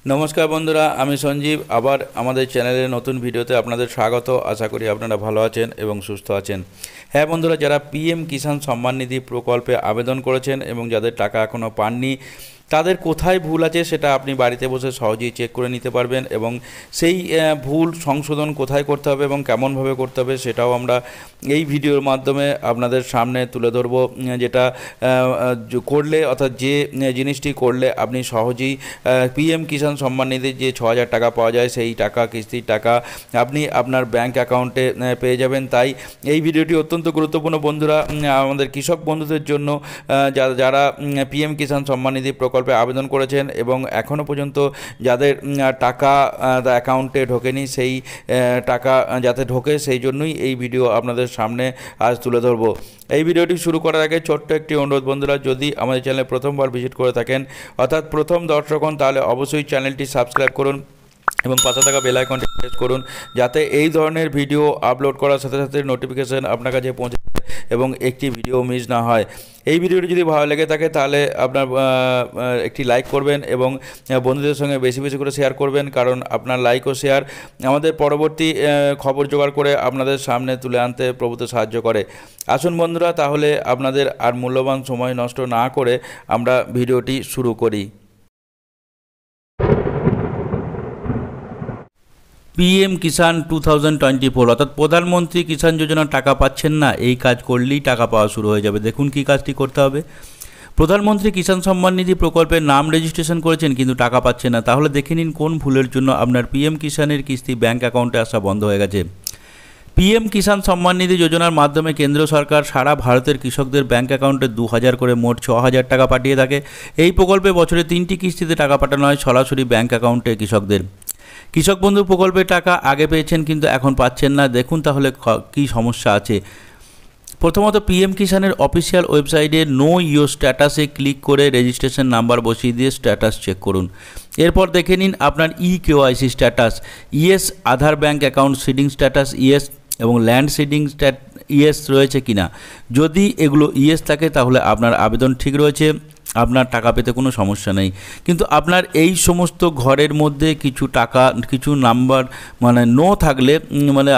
নমস্কার বন্ধুরা, আমি সঞ্জীব আবার আমাদের চ্যানেলের নতুন ভিডিওতে আপনাদের স্বাগত। আশা করি আপনারা ভালো আছেন এবং সুস্থ আছেন। হ্যাঁ বন্ধুরা, যারা পিএম কিষাণ সম্মান নিধি প্রকল্পে আবেদন করেছেন এবং যাদের টাকা এখনও পাননি, তাদের কোথায় ভুল আছে সেটা আপনি বাড়িতে বসে সহজেই চেক করে নিতে পারবেন এবং সেই ভুল সংশোধন কোথায় করতে হবে এবং কেমনভাবে করতে হবে সেটাও আমরা এই ভিডিওর মাধ্যমে আপনাদের সামনে তুলে ধরব। যেটা করলে অর্থাৎ যে জিনিসটি করলে আপনি সহজেই পিএম কিষাণ সম্মান নিধির যে 6,000 টাকা পাওয়া যায় সেই টাকা, কিস্তির টাকা আপনি আপনার ব্যাংক অ্যাকাউন্টে পেয়ে যাবেন। তাই এই ভিডিওটি অত্যন্ত গুরুত্বপূর্ণ বন্ধুরা, আমাদের কৃষক বন্ধুদের জন্য, যারা পিএম কিষাণ সম্মান নিধি প্রকল্পে আবেদন করেছেন এবং এখনও পর্যন্ত যাদের টাকা অ্যাকাউন্টে ঢোকেনি, সেই টাকা যাতে ঢোকে সেই জন্যই এই ভিডিও আপনাদের সামনে আজ তুলে ধরব। এই ভিডিওটি শুরু করার আগে ছোট্ট একটি অনুরোধ বন্ধুরা, যদি আমাদের চ্যানেলে প্রথমবার ভিজিট করে থাকেন অর্থাৎ প্রথম দর্শক হন, তাহলে অবশ্যই চ্যানেলটি সাবস্ক্রাইব করুন এবং পাশে থাকা বেল আইকনটি প্রেস করুন, যাতে এই ধরনের ভিডিও আপলোড করার সাথে সাথে নোটিফিকেশন আপনার কাছে পৌঁছে এবং একটি ভিডিও মিস না হয়। এই ভিডিওটি যদি ভালো লেগে থাকে তাহলে আপনার একটি লাইক করবেন এবং বন্ধুদের সঙ্গে বেশি বেশি করে শেয়ার করবেন, কারণ আপনার লাইক ও শেয়ার আমাদের পরবর্তী খবর জোগাড় করে আপনাদের সামনে তুলে আনতে প্রভূত সাহায্য করে। আসুন বন্ধুরা, তাহলে আপনাদের আর মূল্যবান সময় নষ্ট না করে আমরা ভিডিওটি শুরু করি। পিএম কিষাণ 2024 অর্থাৎ প্রধানমন্ত্রী কিষাণ যোজনার টাকা পাচ্ছেন না, এই কাজ করলেই টাকা পাওয়া শুরু হয়ে যাবে। দেখুন কী কাজটি করতে হবে। প্রধানমন্ত্রী কিষাণ সম্মান নিধি প্রকল্পের নাম রেজিস্ট্রেশন করেছেন কিন্তু টাকা পাচ্ছেন না, তাহলে দেখে নিন কোন ভুলের জন্য আপনার পিএম কিষাণের কিস্তি ব্যাঙ্ক অ্যাকাউন্টে আসা বন্ধ হয়ে গেছে। পিএম কিষাণ সম্মান নিধি যোজনার মাধ্যমে কেন্দ্র সরকার সারা ভারতের কৃষকদের ব্যাঙ্ক অ্যাকাউন্টে 2,000 করে মোট 6,000 টাকা পাঠিয়ে থাকে। এই প্রকল্পে বছরে 3টি কিস্তিতে টাকা পাঠানো হয় সরাসরি ব্যাঙ্ক অ্যাকাউন্টে কৃষকদের। কৃষক বন্ধু প্রকল্পের টাকা আগে পেয়েছেন কিন্তু এখন পাচ্ছেন না, দেখুন তাহলে কী সমস্যা আছে। প্রথমত পিএম কিষাণের অফিসিয়াল ওয়েবসাইটে নো ইয়োর স্ট্যাটাসে ক্লিক করে রেজিস্ট্রেশন নাম্বার বসিয়ে দিয়ে স্ট্যাটাস চেক করুন। এরপর দেখে নিন আপনার KYC status, yes, Aadhaar bank account seeding status yes এবং ল্যান্ড সিডিং ইয়েস রয়েছে কিনা। যদি এগুলো ইয়েস থাকে তাহলে আপনার আবেদন ঠিক রয়েছে, আপনার টাকা পেতে কোনো সমস্যা নেই। কিন্তু আপনার এই সমস্ত ঘরের মধ্যে কিছু টাকা, কিছু নাম্বার নো থাকলে,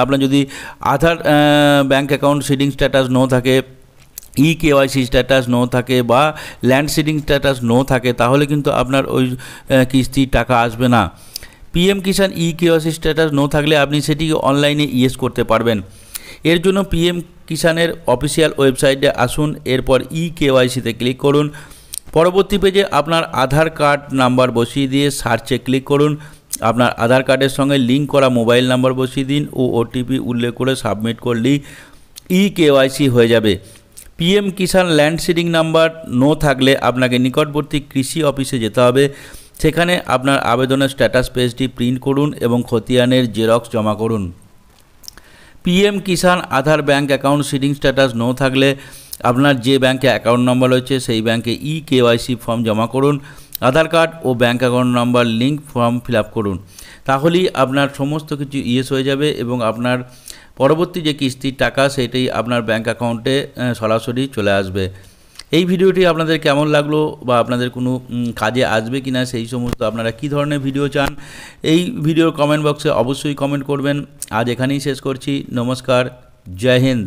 আপনার যদি Aadhaar bank account seeding status no থাকে, কেওয়াইসি স্ট্যাটাস নো থাকে বা ল্যান্ড সিডিং স্ট্যাটাস নো থাকে, তাহলে কিন্তু আপনার ওই কিস্তির টাকা আসবে না। পিএম কিষাণ কেওয়াইসি স্ট্যাটাস নো থাকলে আপনি সেটি অনলাইনে ইয়েস করতে পারবেন। এর জন্য পিএম কিষাণের অফিসিয়াল ওয়েবসাইটে আসুন, এরপর কেওয়াইসিতে ক্লিক করুন। পরবর্তী পেজে আপনার আধার কার্ড নাম্বার বসিয়ে দিয়ে সার্চে ক্লিক করুন। আপনার আধার কার্ডের সঙ্গে লিঙ্ক করা মোবাইল নাম্বার বসিয়ে দিন ও ওটিপি উল্লেখ করে সাবমিট করলেই কেওয়াইসি হয়ে যাবে। পিএম কিষাণ ল্যান্ড সিডিং নাম্বার নো থাকলে আপনাকে নিকটবর্তী কৃষি অফিসে যেতে হবে। সেখানে আপনার আবেদনের স্ট্যাটাস পেজটি প্রিন্ট করুন এবং খতিয়ানের জেরক্স জমা করুন। PM Kisan Aadhaar bank account seeding status no থাকলে আপনার যে ব্যাঙ্কে অ্যাকাউন্ট নম্বর রয়েছে সেই ব্যাঙ্কে কেওয়াইসি ফর্ম জমা করুন। আধার কার্ড ও bank account number link form fill up করুন। তাহলেই আপনার সমস্ত কিছু ইয়েস হয়ে যাবে এবং আপনার পরবর্তী যে কিস্তির টাকা সেটাই আপনার ব্যাঙ্ক অ্যাকাউন্টে সরাসরি চলে আসবে। এই ভিডিওটি আপনাদের কেমন লাগলো বা আপনাদের কোনো কাজে আসবে কি না, সেই সমস্ত আপনারা কী ধরনের ভিডিও চান এই ভিডিওর কমেন্ট বক্সে অবশ্যই কমেন্ট করবেন। আজ এখানেই শেষ করছি। নমস্কার, জয় হিন্দ।